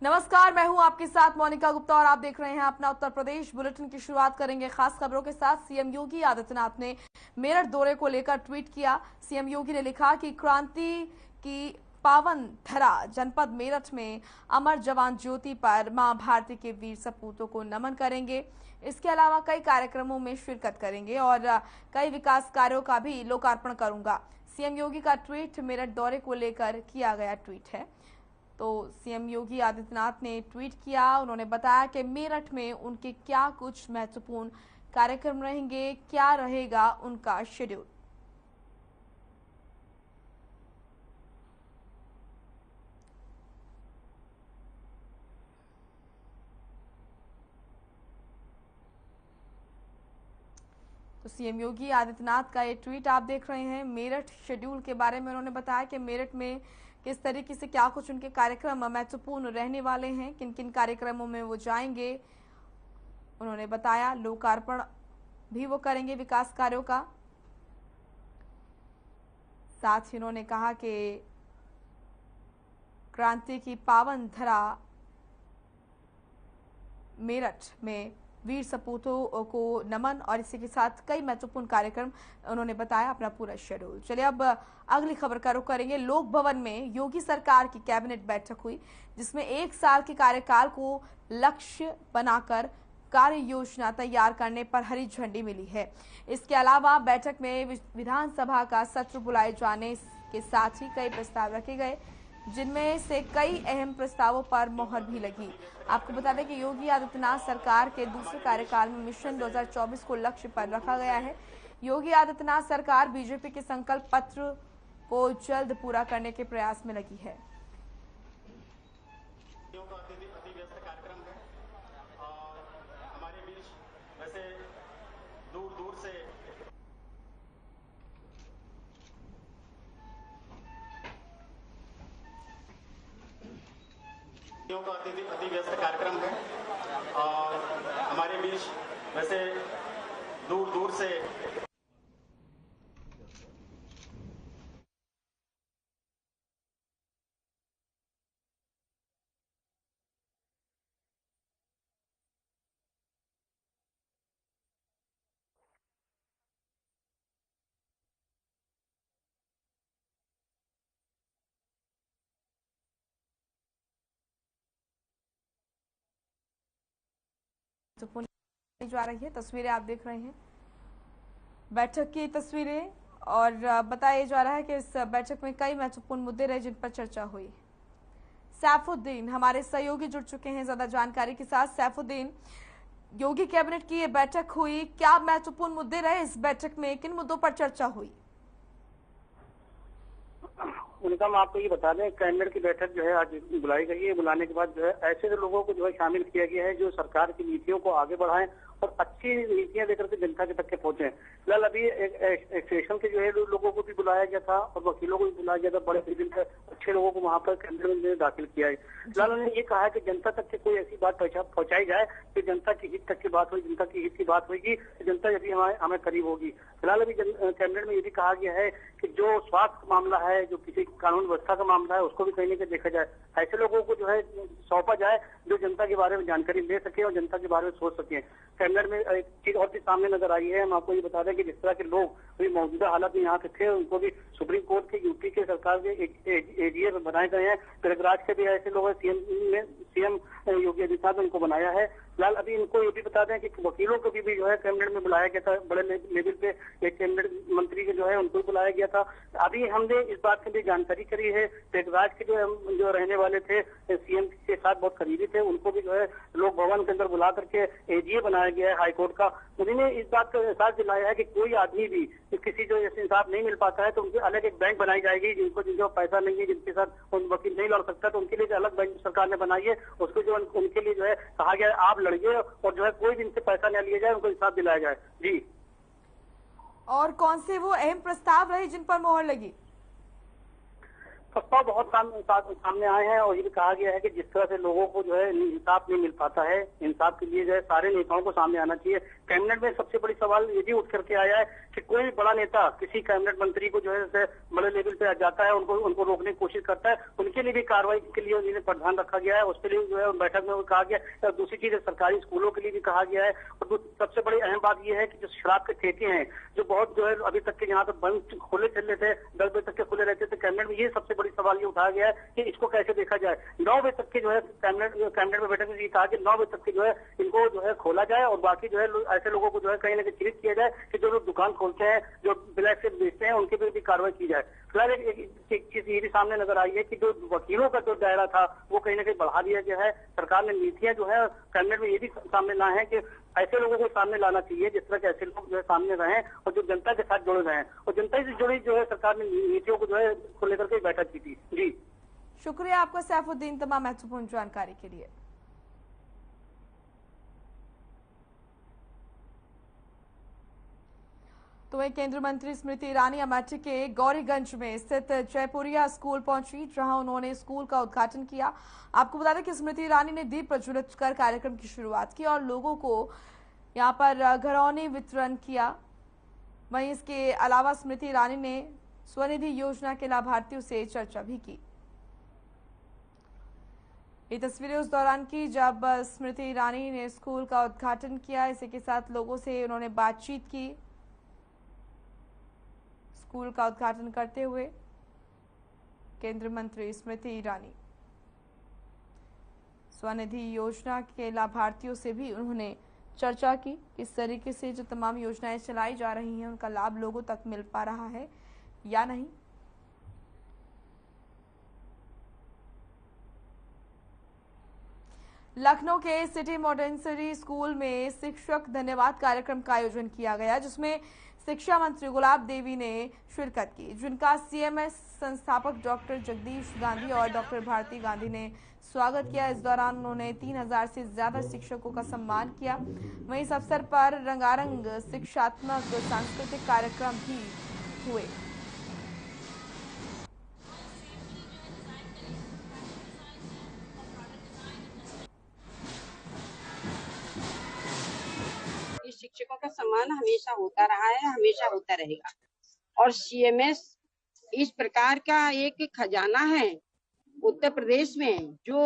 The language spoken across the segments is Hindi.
नमस्कार, मैं हूं आपके साथ मोनिका गुप्ता और आप देख रहे हैं अपना उत्तर प्रदेश बुलेटिन की शुरुआत करेंगे खास खबरों के साथ। सीएम योगी आदित्यनाथ ने मेरठ दौरे को लेकर ट्वीट किया। सीएम योगी ने लिखा कि क्रांति की पावन धरा जनपद मेरठ में अमर जवान ज्योति पर मां भारती के वीर सपूतों को नमन करेंगे। इसके अलावा कई कार्यक्रमों में शिरकत करेंगे और कई विकास कार्यों का भी लोकार्पण करूंगा। सीएम योगी का ट्वीट मेरठ दौरे को लेकर किया गया ट्वीट है। तो सीएम योगी आदित्यनाथ ने ट्वीट किया। उन्होंने बताया कि मेरठ में उनके क्या कुछ महत्वपूर्ण कार्यक्रम रहेंगे, क्या रहेगा उनका शेड्यूल। तो सीएम योगी आदित्यनाथ का ये ट्वीट आप देख रहे हैं। मेरठ शेड्यूल के बारे में उन्होंने बताया कि मेरठ में किस तरीके से क्या कुछ उनके कार्यक्रम महत्वपूर्ण रहने वाले हैं, किन किन कार्यक्रमों में वो जाएंगे। उन्होंने बताया लोकार्पण भी वो करेंगे विकास कार्यों का। साथ ही उन्होंने कहा कि क्रांति की पावन धरा मेरठ में वीर सपूतों को नमन और इसी के साथ कई महत्वपूर्ण कार्यक्रम उन्होंने बताया अपना पूरा शेड्यूल। चलिए अब अगली खबर का रुख करेंगे। लोक भवन में योगी सरकार की कैबिनेट बैठक हुई, जिसमें 1 साल के कार्यकाल को लक्ष्य बनाकर कार्य योजना तैयार करने पर हरी झंडी मिली है। इसके अलावा बैठक में विधानसभा का सत्र बुलाए जाने के साथ ही कई प्रस्ताव रखे गए, जिनमें से कई अहम प्रस्तावों पर मोहर भी लगी। आपको बता दें कि योगी आदित्यनाथ सरकार के दूसरे कार्यकाल में मिशन 2024 को लक्ष्य पर रखा गया है। योगी आदित्यनाथ सरकार बीजेपी के संकल्प पत्र को जल्द पूरा करने के प्रयास में लगी है। दूर दूर से का अति व्यस्त कार्यक्रम है और हमारे बीच वैसे दूर दूर से जा रही है। तस्वीरें आप देख रहे हैं, बैठक की तस्वीरें, और बताया जा रहा है कि इस बैठक में कई महत्वपूर्ण मुद्दे रहे जिन पर चर्चा हुई। सैफुद्दीन हमारे सहयोगी जुड़ चुके हैं ज्यादा जानकारी के साथ। सैफुद्दीन, योगी कैबिनेट की ये बैठक हुई, क्या महत्वपूर्ण मुद्दे रहे इस बैठक में, किन मुद्दों पर चर्चा हुई? उनका हम आपको ये बता दें, कैबिनेट की बैठक जो है आज बुलाई गई है। बुलाने के बाद जो है ऐसे लोगों को जो है शामिल किया गया है जो सरकार की नीतियों को आगे बढ़ाएं और अच्छी नीतियां लेकर के जनता के तक के पहुंचे। फिलहाल अभी एक सेशन के जो है लोगों को भी बुलाया गया था और वकीलों को भी बुलाया गया था। बड़े अच्छे लोगों को वहां पर कैबिनेट में दाखिल किया है। फिलहाल उन्होंने ये कहा है कि जनता तक के कोई ऐसी बात पहुंचाई जाए कि जनता की हित तक की बात हुई, जनता की हित की बात होगी, जनता यदि हमें करीब होगी। फिलहाल अभी कैबिनेट में ये भी कहा गया है कि जो स्वास्थ्य का मामला है, जो किसी कानून व्यवस्था का मामला है, उसको भी कहीं ना कहीं देखा जाए। ऐसे लोगों को जो है सौंपा जाए जो जनता के बारे में जानकारी ले सके और जनता के बारे में सोच सके। कैबिनेट में एक चीज और भी सामने नजर आई है। हम आपको ये बता दें कि जिस तरह के लोग मौजूदा हालात में यहाँ के थे, उनको भी सुप्रीम कोर्ट के यूपी के सरकार के एजीए बनाए गए हैं। प्रयागराज के भी ऐसे लोग सीएम योगी आदित्यनाथ ने उनको बनाया है। फिलहाल अभी इनको ये भी बता दें कि वकीलों को भी जो है कैबिनेट में बुलाया गया था। बड़े लेवल पे एक कैबिनेट मंत्री के जो है उनको भी बुलाया गया था। अभी हमने इस बात की भी जानकारी करी है, प्रयागराज के जो रहने वाले थे, सीएम के साथ बहुत करीबी थे, उनको भी जो है लोक भवन के अंदर बुला करके एजीए बनाया गया है हाईकोर्ट का। उन्होंने इस बात का एहसास दिलाया है कि कोई आदमी भी किसी जो ऐसे इंसाफ नहीं मिल पाता है तो उनके अलग एक बैंक बनाई जाएगी। जिनको पैसा नहीं है, जिनके साथ वकील नहीं लड़ सकता, तो उनके लिए अलग बैंक सरकार ने बनाई है। उसको जो उनके लिए जो है कहा गया है आप लड़िए और जो है कोई भी इनसे पैसा न लिया जाए, उनको इंसाफ दिलाया जाए। जी, और कौन से वो अहम प्रस्ताव रहे जिन पर मोहर लगी? प्रस्ताव बहुत सामने आए हैं और ये भी कहा गया है कि जिस तरह से लोगों को जो है इंसाफ नहीं मिल पाता है, इंसाफ के लिए जो है सारे नेताओं को सामने आना चाहिए। कैबिनेट में सबसे बड़ी सवाल ये भी उठ करके आया है कि कोई भी बड़ा नेता किसी कैबिनेट मंत्री को जो है बड़े लेवल पे जाता है, उनको रोकने की कोशिश करता है, उनके लिए भी कार्रवाई के लिए उन्हें प्रावधान रखा गया है। उसके लिए जो है बैठक में कहा गया। दूसरी चीज सरकारी स्कूलों के लिए भी कहा गया है। और सबसे बड़ी अहम बात यह है कि जो शराब के ठेके हैं, जो बहुत जो है अभी तक के यहाँ पे बंद खुले चल रहे थे, 10 बजे तक के खुले रहते थे, कैबिनेट में ये सबसे बड़ी सवाल ये उठाया गया है कि इसको कैसे देखा जाए। 9 बजे तक के जो है कैबिनेट में बैठक में ये कहा कि 9 बजे तक के जो है इनको जो है खोला जाए और बाकी जो है ऐसे लोगों को जो है कहीं ना कहीं चिन्हित किया जाए कि जो लोग दुकान खोलते हैं, जो ब्लैक से बेचते हैं, उनके पे भी कार्रवाई की जाए। फिलहाल एक चीज ये भी सामने नजर आई है कि जो वकीलों का जो दायरा था वो कहीं ना कहीं बढ़ा दिया गया है। सरकार ने नीतियां जो है कैबिनेट में ये भी सामने ला है कि ऐसे लोगों को सामने लाना चाहिए जिस तरह के ऐसे लोग जो है सामने रहें और जो जनता के साथ जुड़े रहें। और जनता से जुड़ी जो है सरकार ने नीतियों को जो है को लेकर के बैठक की थी। जी शुक्रिया आपका सैफुद्दीन तमाम महत्वपूर्ण जानकारी के लिए। तो वही केंद्रीय मंत्री स्मृति ईरानी अमेठी के गौरीगंज में स्थित जयपुरिया स्कूल पहुंची, जहां उन्होंने स्कूल का उद्घाटन किया। आपको बता दें कि स्मृति ईरानी ने दीप प्रज्वलित कर कार्यक्रम की शुरुआत की और लोगों को यहां पर घरौनी वितरण किया। वहीं इसके अलावा स्मृति ईरानी ने स्वनिधि योजना के लाभार्थियों से चर्चा भी की। ये तस्वीरें उस दौरान की जब स्मृति ईरानी ने स्कूल का उद्घाटन किया। इसी के साथ लोगों से उन्होंने बातचीत की। स्कूल का उद्घाटन करते हुए केंद्रीय मंत्री स्मृति ईरानी स्वनिधि योजना के लाभार्थियों से भी उन्होंने चर्चा की। किस तरीके से जो तमाम योजनाएं चलाई जा रही हैं उनका लाभ लोगों तक मिल पा रहा है या नहीं। लखनऊ के सिटी मॉन्टेसरी स्कूल में शिक्षक धन्यवाद कार्यक्रम का आयोजन किया गया, जिसमें शिक्षा मंत्री गुलाब देवी ने शिरकत की, जिनका सीएमएस संस्थापक डॉक्टर जगदीश गांधी और डॉक्टर भारती गांधी ने स्वागत किया। इस दौरान उन्होंने 3000 से ज्यादा शिक्षकों का सम्मान किया। वहीं इस अवसर पर रंगारंग शिक्षात्मक सांस्कृतिक कार्यक्रम भी हुए। शिक्षकों का सम्मान हमेशा होता रहा है, हमेशा होता रहेगा। और सीएमएस इस प्रकार का एक खजाना है उत्तर प्रदेश में, जो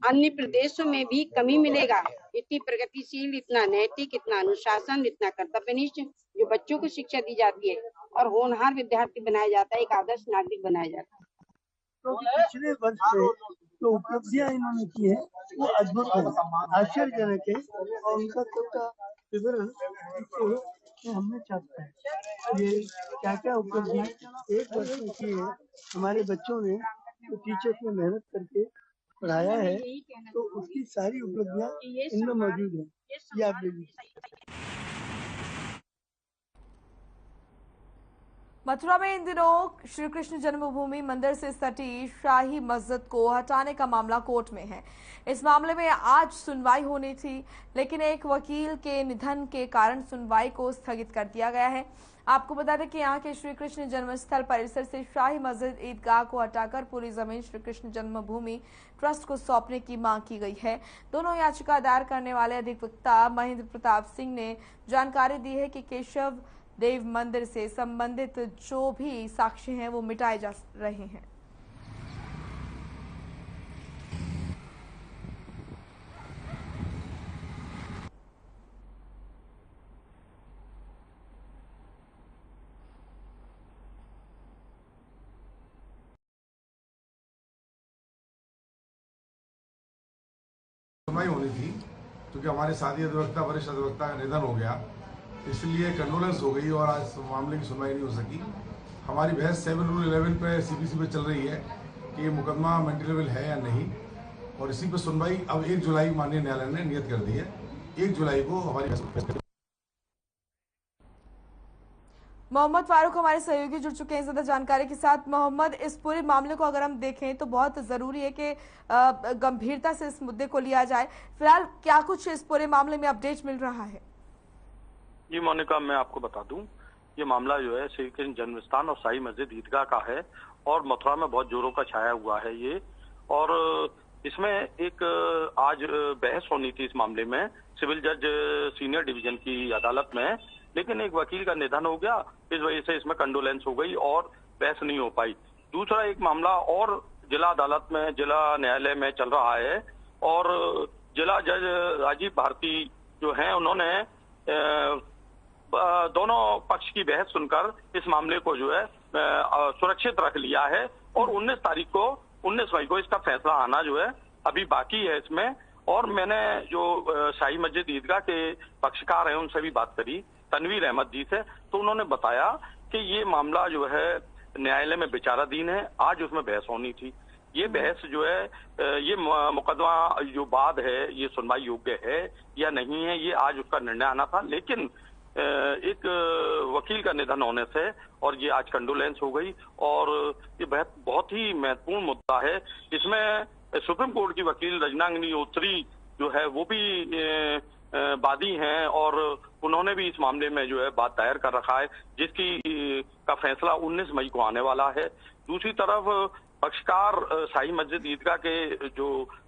अन्य प्रदेशों में भी कमी मिलेगा। इतनी प्रगतिशील, इतना नैतिक, इतना अनुशासन, इतना कर्तव्यनिष्ठ जो बच्चों को शिक्षा दी जाती है और होनहार विद्यार्थी बनाया जाता है, एक आदर्श नागरिक बनाया जाता है। तो पिछले वर्ष से जो उपलब्धियां इन्होंने की है वो अद्भुत है, आश्चर्यजनक है और उनका सबका विवरण हमने चाहता है। ये क्या क्या उपलब्धियां एक वर्ष में की है, हमारे बच्चों ने तो टीचर्स ने मेहनत करके पढ़ाया है, तो उसकी सारी उपलब्धियां इनमें मौजूद है। ये आप ले लीजिए। मथुरा में इन दिनों श्री कृष्ण जन्मभूमि मंदिर से सटी शाही मस्जिद को हटाने का मामला कोर्ट में है। इस मामले में आज सुनवाई होनी थी, लेकिन एक वकील के निधन के कारण सुनवाई को स्थगित कर दिया गया है। आपको बता दें कि यहाँ के श्री कृष्ण जन्मस्थल परिसर से शाही मस्जिद ईदगाह को हटाकर पूरी जमीन श्री कृष्ण जन्मभूमि ट्रस्ट को सौंपने की मांग की गई है। दोनों याचिका दायर करने वाले अधिवक्ता महेंद्र प्रताप सिंह ने जानकारी दी है कि केशव देव मंदिर से संबंधित जो भी साक्ष्य हैं वो मिटाए जा रहे हैं। सुनवाई होनी थी क्योंकि हमारे साथी अधिवक्ता वरिष्ठ अधिवक्ता का निधन हो गया, इसलिए कंडोलेंस हो गई और आज मामले की सुनवाई नहीं हो सकी। हमारी बहस 7 रूल 11 पे सीपीसी पे चल रही है कि ये मुकदमा मेंटेनेबल है या नहीं, और इसी पे सुनवाई अब 1 जुलाई माननीय न्यायालय ने नियत कर दी है। 1 जुलाई को हमारी मोहम्मद फारूक हमारे सहयोगी जुड़ चुके हैं ज्यादा जानकारी के साथ। मोहम्मद, इस पूरे मामले को अगर हम देखें तो बहुत जरूरी है कि गंभीरता से इस मुद्दे को लिया जाए। फिलहाल क्या कुछ इस पूरे मामले में अपडेट मिल रहा है? जी मोनिका, मैं आपको बता दूं, ये मामला जो है श्री कृष्ण जन्मस्थान और शाही मस्जिद ईदगाह का है और मथुरा में बहुत जोरों का छाया हुआ है ये। और इसमें एक आज बहस होनी थी इस मामले में सिविल जज सीनियर डिवीजन की अदालत में, लेकिन एक वकील का निधन हो गया, इस वजह से इसमें कंडोलेंस हो गई और बहस नहीं हो पाई। दूसरा एक मामला और जिला अदालत में, जिला न्यायालय में चल रहा है और जिला जज राजीव भारती जो हैं उन्होंने दोनों पक्ष की बहस सुनकर इस मामले को जो है सुरक्षित रख लिया है और 19 मई को इसका फैसला आना जो है अभी बाकी है इसमें। और मैंने जो शाही मस्जिद ईदगाह के पक्षकार हैं उनसे भी बात करी, तनवीर अहमद जी से, तो उन्होंने बताया कि ये मामला जो है न्यायालय में विचाराधीन है, आज उसमें बहस होनी थी। ये बहस जो है, ये मुकदमा जो बाद है ये सुनवाई योग्य है या नहीं है, ये आज उसका निर्णय आना था। लेकिन एक वकील का निधन होने से और ये आज कंडोलेंस हो गई और ये बहुत ही महत्वपूर्ण मुद्दा है। इसमें सुप्रीम कोर्ट की वकील रजना अग्निहोत्री जो है वो भी वादी हैं और उन्होंने भी इस मामले में जो है बात दायर कर रखा है, जिसकी का फैसला 19 मई को आने वाला है। दूसरी तरफ पक्षकार शाही मस्जिद ईदगाह के जो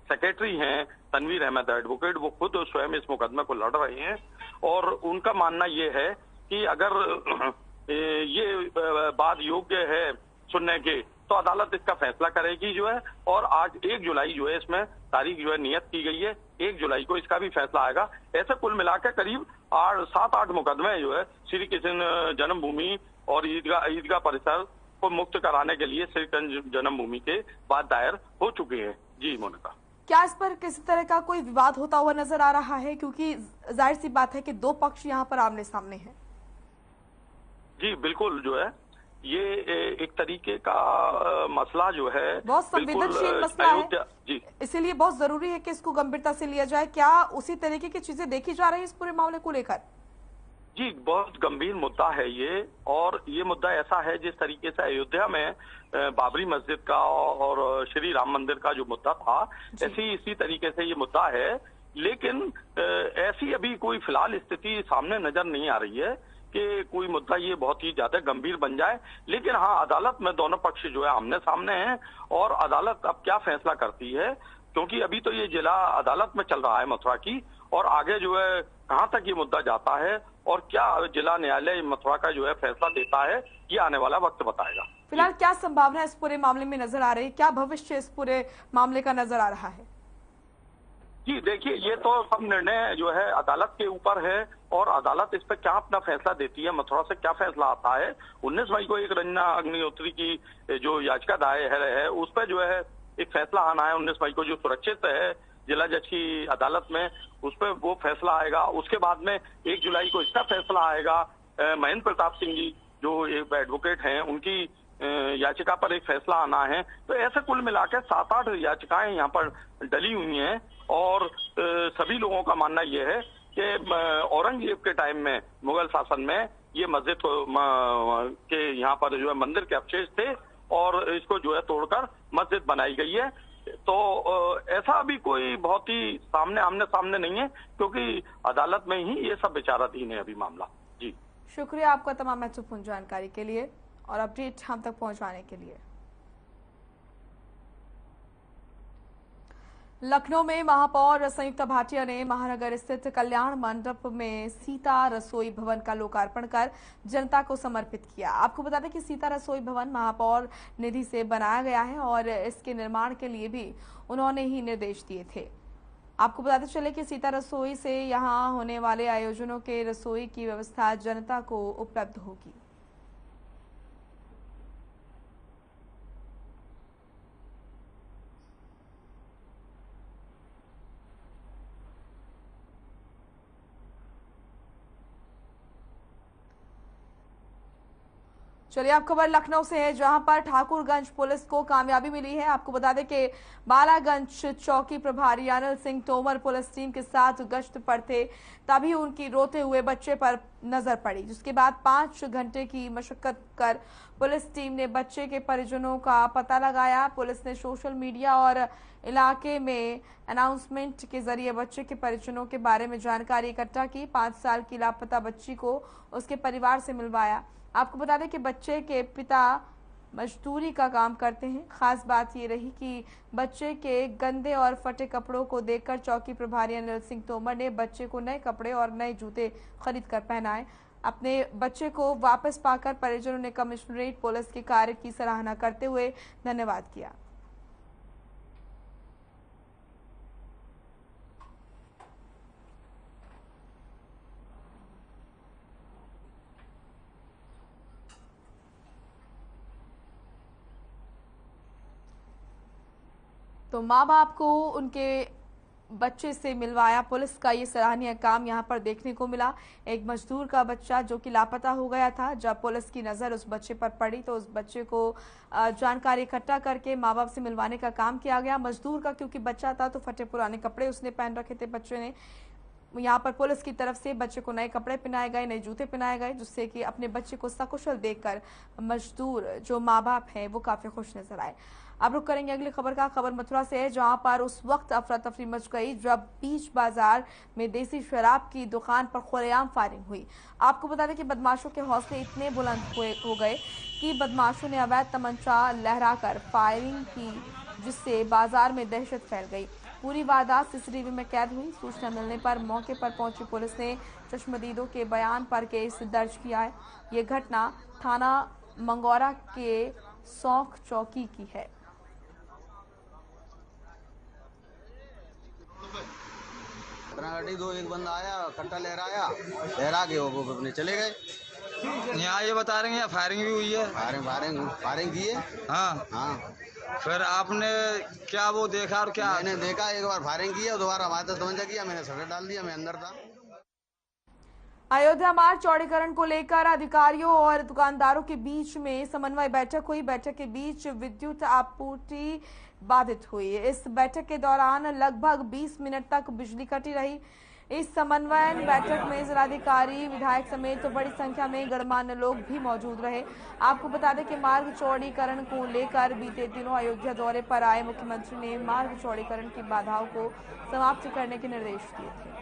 सेक्रेटरी हैं तनवीर अहमद एडवोकेट, वो खुद स्वयं इस मुकदमे को लड़ रहे हैं और उनका मानना ये है कि अगर ये बात योग्य है सुनने के तो अदालत इसका फैसला करेगी जो है। और आज 1 जुलाई जो है इसमें तारीख जो है नियत की गई है, 1 जुलाई को इसका भी फैसला आएगा। ऐसे कुल मिलाकर करीब 7-8 मुकदमे जो है श्री कृष्ण जन्मभूमि और ईदगाह परिसर को मुक्त कराने के लिए श्री कृष्ण जन्मभूमि के बाद दायर हो चुके हैं। जी मोनिका, क्या इस पर किसी तरह का कोई विवाद होता हुआ नजर आ रहा है, क्योंकि जाहिर सी बात है कि 2 पक्ष यहाँ पर आमने सामने हैं? जी बिल्कुल, जो है ये एक तरीके का मसला जो है बहुत संवेदनशील मसला है जी, इसीलिए बहुत जरूरी है कि इसको गंभीरता से लिया जाए। क्या उसी तरीके की चीजें देखी जा रही है इस पूरे मामले को लेकर? जी बहुत गंभीर मुद्दा है ये, और ये मुद्दा ऐसा है जिस तरीके से अयोध्या में बाबरी मस्जिद का और श्री राम मंदिर का जो मुद्दा था, ऐसी इसी तरीके से ये मुद्दा है। लेकिन ऐसी अभी कोई फिलहाल स्थिति सामने नजर नहीं आ रही है कि कोई मुद्दा ये बहुत ही ज्यादा गंभीर बन जाए। लेकिन हाँ, अदालत में दोनों पक्ष जो है आमने सामने हैं और अदालत अब क्या फैसला करती है, क्योंकि अभी तो ये जिला अदालत में चल रहा है मथुरा की, और आगे जो है कहाँ तक ये मुद्दा जाता है और क्या जिला न्यायालय मथुरा का जो है फैसला देता है, ये आने वाला वक्त बताएगा। फिलहाल क्या संभावना इस पूरे मामले में नजर आ रही है, क्या भविष्य इस पूरे मामले का नजर आ रहा है? जी देखिए, ये तो सब निर्णय जो है अदालत के ऊपर है और अदालत इस पर क्या अपना फैसला देती है, मथुरा से क्या फैसला आता है। 19 मई को एक रंजना अग्निहोत्री की जो याचिका दायर है उस पर जो है एक फैसला आना है 19 मई को, जो सुरक्षित है जिला जज की अदालत में, उस पर वो फैसला आएगा। उसके बाद में 1 जुलाई को इसका फैसला आएगा। महेंद्र प्रताप सिंह जी जो एक एडवोकेट हैं, उनकी याचिका पर एक फैसला आना है। तो ऐसे कुल मिलाकर 7-8 याचिकाएं यहाँ पर डली हुई हैं और सभी लोगों का मानना यह है कि औरंगजेब के टाइम में, मुगल शासन में, ये मस्जिद के यहाँ पर जो है मंदिर के अवशेष थे और इसको जो है तोड़कर मस्जिद बनाई गई है। तो ऐसा अभी कोई बहुत ही आमने सामने नहीं है, क्योंकि अदालत में ही ये सब विचाराधीन है अभी मामला। जी शुक्रिया आपका तमाम महत्वपूर्ण जानकारी के लिए और अपडेट हम तक पहुंचाने के लिए। लखनऊ में महापौर संयुक्ता भाटिया ने महानगर स्थित कल्याण मंडप में सीता रसोई भवन का लोकार्पण कर जनता को समर्पित किया। आपको बता दें कि सीता रसोई भवन महापौर निधि से बनाया गया है और इसके निर्माण के लिए भी उन्होंने ही निर्देश दिए थे। आपको बताते चले कि सीता रसोई से यहां होने वाले आयोजनों के रसोई की व्यवस्था जनता को उपलब्ध होगी। चलिए अब खबर लखनऊ से है, जहां पर ठाकुरगंज पुलिस को कामयाबी मिली है। आपको बता दें कि बालागंज चौकी प्रभारी अनिल सिंह तोमर पुलिस टीम के साथ गश्त पर थे, तभी उनकी रोते हुए बच्चे पर नजर पड़ी, जिसके बाद 5 घंटे की मशक्कत कर पुलिस टीम ने बच्चे के परिजनों का पता लगाया। पुलिस ने सोशल मीडिया और इलाके में अनाउंसमेंट के जरिए बच्चे के परिजनों के बारे में जानकारी इकट्ठा की। 5 साल की लापता बच्ची को उसके परिवार से मिलवाया। आपको बता दें कि बच्चे के पिता मजदूरी का काम करते हैं। खास बात ये रही कि बच्चे के गंदे और फटे कपड़ों को देखकर चौकी प्रभारी अनिल सिंह तोमर ने बच्चे को नए कपड़े और नए जूते खरीद कर पहनाए। अपने बच्चे को वापस पाकर परिजनों ने कमिश्नरेट पुलिस के कार्य की सराहना करते हुए धन्यवाद किया। तो माँ बाप को उनके बच्चे से मिलवाया। पुलिस का ये सराहनीय काम यहाँ पर देखने को मिला। एक मजदूर का बच्चा जो कि लापता हो गया था, जब पुलिस की नजर उस बच्चे पर पड़ी तो उस बच्चे को जानकारी इकट्ठा करके माँ बाप से मिलवाने का काम किया गया। मजदूर का क्योंकि बच्चा था तो फटे पुराने कपड़े उसने पहन रखे थे बच्चे ने। यहाँ पर पुलिस की तरफ से बच्चे को नए कपड़े पहनाए गए, नए जूते पहनाए गए, जिससे कि अपने बच्चे को सकुशल देखकर मजदूर जो माँ बाप हैं वो काफी खुश नजर आए। अब रुक करेंगे अगली खबर का। खबर मथुरा से है, जहां पर उस वक्त अफरा तफरी मच गई जब बीच बाजार में देसी शराब की दुकान पर खुलेआम फायरिंग हुई। आपको बता दें कि बदमाशों के हौसले इतने बुलंद हो गए कि बदमाशों ने अवैध तमंचा लहराकर फायरिंग की, जिससे बाजार में दहशत फैल गई। पूरी वारदात सीसीटीवी में कैद हुई। सूचना मिलने पर मौके पर पहुंची पुलिस ने चश्मदीदों के बयान पर केस दर्ज किया है। ये घटना थाना मंगौरा के सौख चौकी की है। दो एक बंदा आया, कट्टा लहरा के वो अपने चले गए। यहाँ ये बता रहे हैं फायरिंग भी हुई है। फायरिंग की है। हाँ। फिर आपने क्या वो देखा और क्या? मैंने देखा, एक बार फायरिंग की है, दोबारा हमारे तक तमंचा किया, मैंने शटर डाल दिया, मैं अंदर था। अयोध्या मार्ग चौड़ीकरण को लेकर अधिकारियों और दुकानदारों के बीच में समन्वय बैठक हुई। बैठक के बीच विद्युत आपूर्ति बाधित हुई। इस बैठक के दौरान लगभग 20 मिनट तक बिजली कटी रही। इस समन्वय बैठक में जिलाधिकारी, विधायक समेत बड़ी संख्या में गणमान्य लोग भी मौजूद रहे। आपको बता दें कि मार्ग चौड़ीकरण को लेकर बीते दिनों अयोध्या दौरे पर आए मुख्यमंत्री ने मार्ग चौड़ीकरण की बाधाओं को समाप्त करने के निर्देश दिए थे।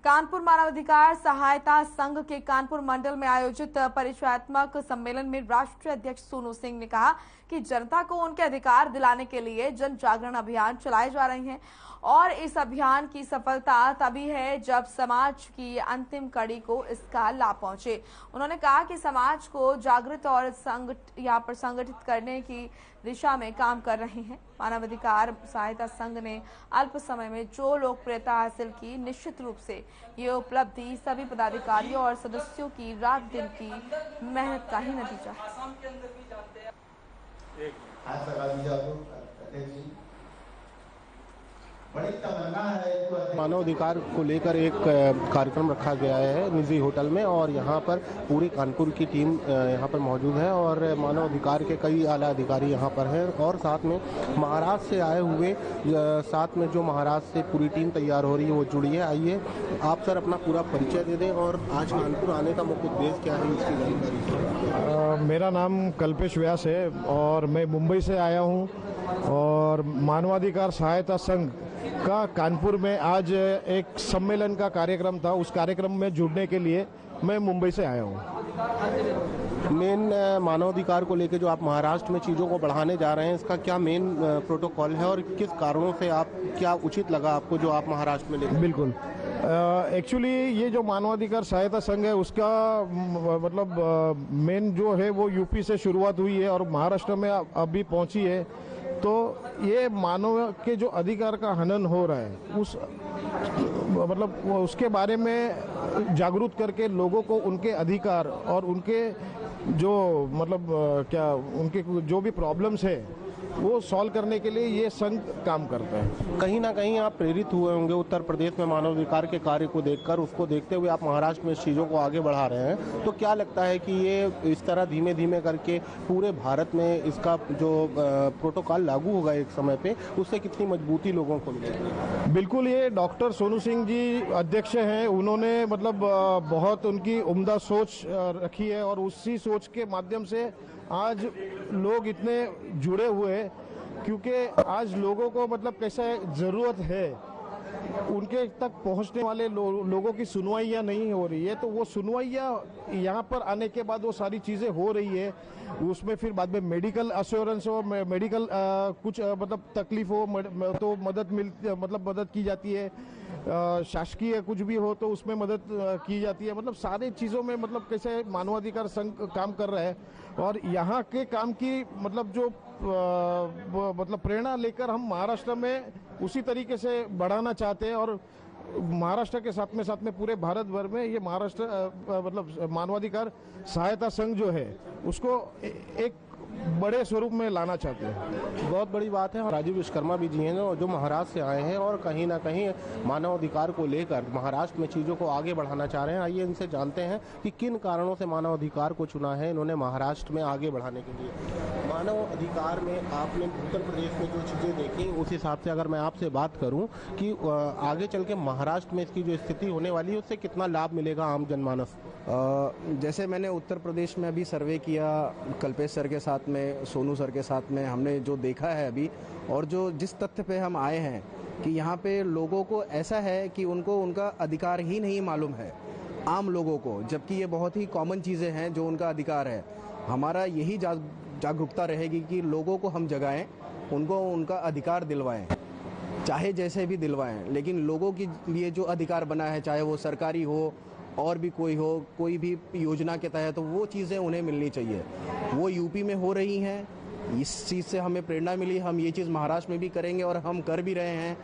कानपुर मानवाधिकार सहायता संघ के कानपुर मंडल में आयोजित परिचयात्मक सम्मेलन में राष्ट्रीय अध्यक्ष सोनू सिंह ने कहा कि जनता को उनके अधिकार दिलाने के लिए जन जागरण अभियान चलाए जा रहे हैं और इस अभियान की सफलता तभी है जब समाज की अंतिम कड़ी को इसका लाभ पहुंचे। उन्होंने कहा कि समाज को जागृत और संगठित करने की दिशा में काम कर रहे हैं। मानवाधिकार सहायता संघ ने अल्प समय में जो लोकप्रियता हासिल की, निश्चित रूप से ये उपलब्धि सभी पदाधिकारियों और सदस्यों की रात दिन की मेहनत का ही नतीजा है। मानव अधिकार को लेकर एक कार्यक्रम रखा गया है निजी होटल में और यहाँ पर पूरी कानपुर की टीम यहाँ पर मौजूद है और मानव अधिकार के कई आला अधिकारी यहाँ पर हैं और साथ में महाराष्ट्र से आए हुए साथ में जो महाराष्ट्र से पूरी टीम तैयार हो रही है वो जुड़ी है। आइए आप सर अपना पूरा परिचय दे दें और आज कानपुर आने का मुख्य उद्देश्य क्या है इसकी जानकारी। मेरा नाम कल्पेश व्यास है और मैं मुंबई से आया हूँ और मानवाधिकार सहायता संघ का कानपुर में आज एक सम्मेलन का कार्यक्रम था। उस कार्यक्रम में जुड़ने के लिए मैं मुंबई से आया हूँ। मेन मानवाधिकार को लेकर जो आप महाराष्ट्र में चीज़ों को बढ़ाने जा रहे हैं, इसका क्या मेन प्रोटोकॉल है और किस कारणों से आप क्या उचित लगा आपको जो आप महाराष्ट्र में लेकर? बिल्कुल, एक्चुअली ये जो मानवाधिकार सहायता संघ है उसका मतलब मेन जो है वो यूपी से शुरुआत हुई है और महाराष्ट्र में अभी पहुंची है। तो ये मानव के जो अधिकार का हनन हो रहा है उस मतलब उसके बारे में जागरूक करके लोगों को उनके अधिकार और उनके जो मतलब क्या उनके जो भी प्रॉब्लम्स है वो सॉल्व करने के लिए ये संघ काम करता है। कहीं ना कहीं आप प्रेरित हुए होंगे उत्तर प्रदेश में मानवाधिकार के कार्य को देखकर, उसको देखते हुए आप महाराष्ट्र में इस चीज़ों को आगे बढ़ा रहे हैं। तो क्या लगता है कि ये इस तरह धीमे धीमे करके पूरे भारत में इसका जो प्रोटोकॉल लागू होगा एक समय पे, उससे कितनी मजबूती लोगों को मिलेगी? बिल्कुल, ये डॉक्टर सोनू सिंह जी अध्यक्ष हैं, उन्होंने मतलब बहुत उनकी उम्दा सोच रखी है और उसी सोच के माध्यम से आज लोग इतने जुड़े हुए क्योंकि आज लोगों को मतलब कैसा ज़रूरत है, उनके तक पहुंचने वाले लोगों की सुनवाइयाँ नहीं हो रही है, तो वो सुनवाइयाँ यहाँ पर आने के बाद वो सारी चीज़ें हो रही है। उसमें फिर बाद में मेडिकल अश्योरेंस हो, मेडिकल कुछ मतलब तकलीफ हो तो मदद की जाती है, शासकीय कुछ भी हो तो उसमें मदद की जाती है। मतलब सारी चीज़ों में मतलब कैसे मानवाधिकार संघ काम कर रहा है और यहाँ के काम की मतलब जो मतलब प्रेरणा लेकर हम महाराष्ट्र में उसी तरीके से बढ़ाना चाहते हैं और महाराष्ट्र के साथ में पूरे भारत भर में ये महाराष्ट्र मतलब मानवाधिकार सहायता संघ जो है उसको एक बड़े स्वरूप में लाना चाहते हैं। बहुत बड़ी बात है। राजीव विश्वकर्मा भी जी हैं जो महाराष्ट्र से आए हैं और कहीं ना कहीं मानवाधिकार को लेकर महाराष्ट्र में चीज़ों को आगे बढ़ाना चाह रहे हैं। आइए इनसे जानते हैं कि किन कारणों से मानवाधिकार को चुना है इन्होंने महाराष्ट्र में आगे बढ़ाने के लिए। मानवाधिकार में आपने उत्तर प्रदेश में जो चीज़ें देखी उस हिसाब से अगर मैं आपसे बात करूँ कि आगे चल के महाराष्ट्र में इसकी जो स्थिति होने वाली है उससे कितना लाभ मिलेगा आम जनमानस? जैसे मैंने उत्तर प्रदेश में अभी सर्वे किया कल्पेश सर के साथ में, सोनू सर के साथ में, हमने जो देखा है अभी और जो जिस तथ्य पे हम आए हैं कि यहाँ पे लोगों को ऐसा है कि उनको उनका अधिकार ही नहीं मालूम है, आम लोगों को, जबकि ये बहुत ही कॉमन चीज़ें हैं जो उनका अधिकार है। हमारा यही जागरूकता रहेगी कि लोगों को हम जगाएं, उनको उनका अधिकार दिलवाएं, चाहे जैसे भी दिलवाएं, लेकिन लोगों के लिए जो अधिकार बना है, चाहे वो सरकारी हो और भी कोई हो, कोई भी योजना के तहत तो वो चीज़ें उन्हें मिलनी चाहिए। वो यूपी में हो रही हैं, इस चीज़ से हमें प्रेरणा मिली, हम ये चीज़ महाराष्ट्र में भी करेंगे और हम कर भी रहे हैं।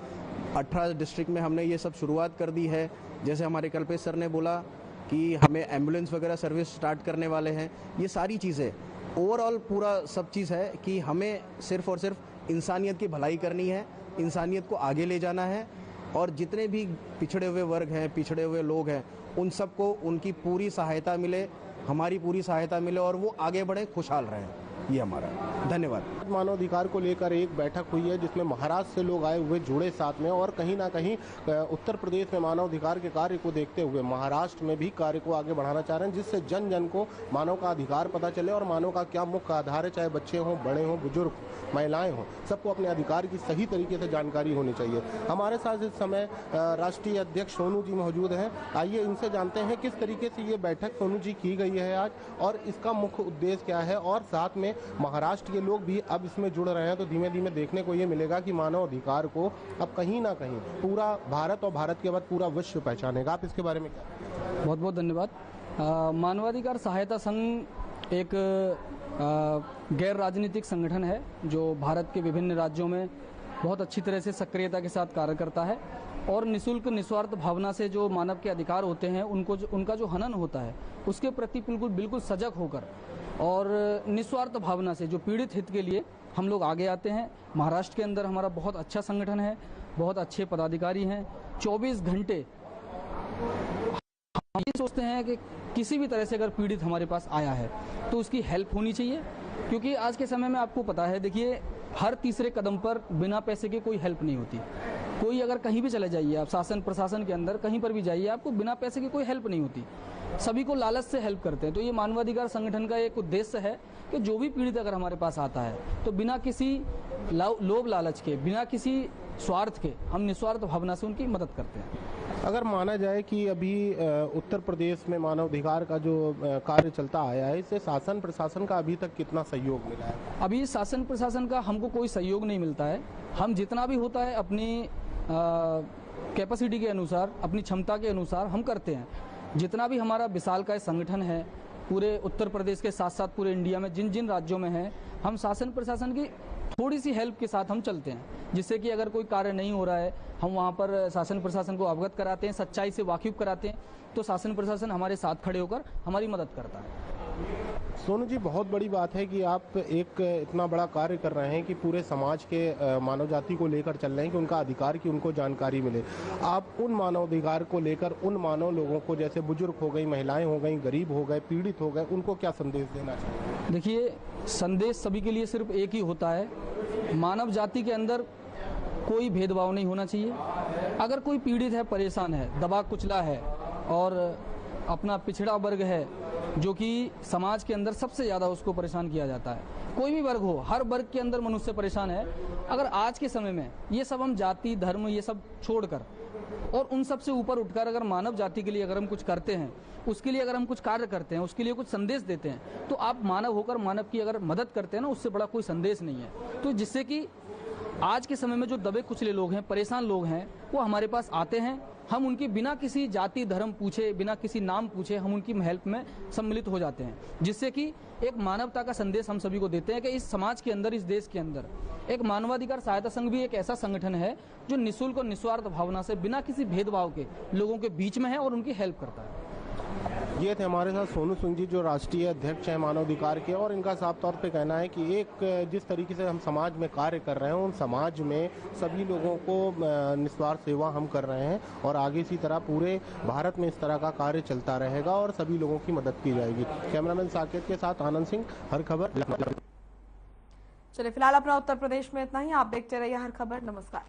18 डिस्ट्रिक्ट में हमने ये सब शुरुआत कर दी है। जैसे हमारे कल्पेश सर ने बोला कि हमें एम्बुलेंस वगैरह सर्विस स्टार्ट करने वाले हैं। ये सारी चीज़ें ओवरऑल पूरा सब चीज़ है कि हमें सिर्फ और सिर्फ इंसानियत की भलाई करनी है, इंसानियत को आगे ले जाना है और जितने भी पिछड़े हुए वर्ग हैं, पिछड़े हुए लोग हैं, उन सबको उनकी पूरी सहायता मिले, हमारी पूरी सहायता मिले और वो आगे बढ़े, खुशहाल रहें। ये हमारा धन्यवाद। मानवाधिकार को लेकर एक बैठक हुई है जिसमें महाराष्ट्र से लोग आए हुए जुड़े साथ में और कहीं ना कहीं उत्तर प्रदेश में मानवाधिकार के कार्य को देखते हुए महाराष्ट्र में भी कार्य को आगे बढ़ाना चाह रहे हैं, जिससे जन जन को मानव का अधिकार पता चले और मानव का क्या मुख्य आधार है, चाहे बच्चे हों, बड़े हों, बुजुर्ग, महिलाएं हों, सबको अपने अधिकार की सही तरीके से जानकारी होनी चाहिए। हमारे साथ इस समय राष्ट्रीय अध्यक्ष सोनू जी मौजूद हैं। आइए इनसे जानते हैं किस तरीके से ये बैठक सोनू जी की गई है आज और इसका मुख्य उद्देश्य क्या है और साथ में महाराष्ट्र के लोग भी अब इसमें जुड़ रहे हैं, तो धीमे धीमे देखने को ये मिलेगा कि मानव अधिकार को अब कहीं ना कहीं पूरा भारत और भारत के बाद पूरा विश्व पहचानेगा। आप इसके बारे में क्या? बहुत बहुत धन्यवाद। मानवाधिकार सहायता संघ एक गैर राजनीतिक संगठन है जो भारत के विभिन्न राज्यों में बहुत अच्छी तरह से सक्रियता के साथ कार्य करता है और निःशुल्क निस्वार्थ भावना से जो मानव के अधिकार होते हैं उनका जो हनन होता है उसके प्रति बिल्कुल सजग होकर और निस्वार्थ भावना से जो पीड़ित हित के लिए हम लोग आगे आते हैं। महाराष्ट्र के अंदर हमारा बहुत अच्छा संगठन है, बहुत अच्छे पदाधिकारी हैं। 24 घंटे हम ये सोचते हैं कि किसी भी तरह से अगर पीड़ित हमारे पास आया है तो उसकी हेल्प होनी चाहिए, क्योंकि आज के समय में आपको पता है, देखिए हर तीसरे कदम पर बिना पैसे के कोई हेल्प नहीं होती। कोई अगर कहीं भी चले जाइए आप, शासन प्रशासन के अंदर कहीं पर भी जाइए, आपको बिना पैसे की कोई हेल्प नहीं होती, सभी को लालच से हेल्प करते हैं। तो ये मानवाधिकार संगठन का एक उद्देश्य है कि जो भी पीड़ित अगर हमारे पास आता है तो बिना किसी लोभ लालच के, बिना किसी स्वार्थ के हम निस्वार्थ भावना से उनकी मदद करते हैं। अगर माना जाए कि अभी उत्तर प्रदेश में मानवाधिकार का जो कार्य चलता आया है, इससे शासन प्रशासन का अभी तक कितना सहयोग मिला है? अभी शासन प्रशासन का हमको कोई सहयोग नहीं मिलता है। हम जितना भी होता है अपनी कैपेसिटी के अनुसार, अपनी क्षमता के अनुसार हम करते हैं। जितना भी हमारा विशालकाय संगठन है पूरे उत्तर प्रदेश के साथ साथ पूरे इंडिया में जिन जिन राज्यों में है, हम शासन प्रशासन की थोड़ी सी हेल्प के साथ हम चलते हैं, जिससे कि अगर कोई कार्य नहीं हो रहा है हम वहाँ पर शासन प्रशासन को अवगत कराते हैं, सच्चाई से वाकिफ कराते हैं, तो शासन प्रशासन हमारे साथ खड़े होकर हमारी मदद करता है। सोनू जी, बहुत बड़ी बात है कि आप एक इतना बड़ा कार्य कर रहे हैं कि पूरे समाज के मानव जाति को लेकर चल रहे हैं कि उनका अधिकार की उनको जानकारी मिले। आप उन मानव अधिकार को लेकर उन मानव लोगों को, जैसे बुजुर्ग हो गई, महिलाएं हो गई, गरीब हो गए, पीड़ित हो गए, उनको क्या संदेश देना चाहिए? देखिए, संदेश सभी के लिए सिर्फ एक ही होता है, मानव जाति के अंदर कोई भेदभाव नहीं होना चाहिए। अगर कोई पीड़ित है, परेशान है, दबा कुचला है और अपना पिछड़ा वर्ग है जो कि समाज के अंदर सबसे ज़्यादा उसको परेशान किया जाता है। कोई भी वर्ग हो, हर वर्ग के अंदर मनुष्य परेशान है। अगर आज के समय में ये सब हम जाति धर्म ये सब छोड़कर और उन सब से ऊपर उठकर अगर मानव जाति के लिए अगर हम कुछ करते हैं, उसके लिए अगर हम कुछ कार्य करते हैं, उसके लिए कुछ संदेश देते हैं, तो आप मानव होकर मानव की अगर मदद करते हैं ना, उससे बड़ा कोई संदेश नहीं है। तो जिससे कि आज के समय में जो दबे कुचले लोग हैं, परेशान लोग हैं, वो हमारे पास आते हैं। हम उनकी बिना किसी जाति धर्म पूछे, बिना किसी नाम पूछे हम उनकी हेल्प में सम्मिलित हो जाते हैं, जिससे कि एक मानवता का संदेश हम सभी को देते हैं कि इस समाज के अंदर, इस देश के अंदर एक मानवाधिकार सहायता संघ भी एक ऐसा संगठन है जो निःशुल्क और निस्वार्थ भावना से बिना किसी भेदभाव के लोगों के बीच में है और उनकी हेल्प करता है। ये थे हमारे साथ सोनू सिंह जी, जो राष्ट्रीय अध्यक्ष हैं मानवाधिकार के, और इनका साफ तौर पे कहना है कि एक जिस तरीके से हम समाज में कार्य कर रहे हैं, उन समाज में सभी लोगों को निस्वार्थ सेवा हम कर रहे हैं और आगे इसी तरह पूरे भारत में इस तरह का कार्य चलता रहेगा और सभी लोगों की मदद की जाएगी। कैमरामैन साकेत के साथ आनंद सिंह, हर खबर। चलिए फिलहाल अपना उत्तर प्रदेश में इतना ही। आप देखते रहिए हर खबर। नमस्कार।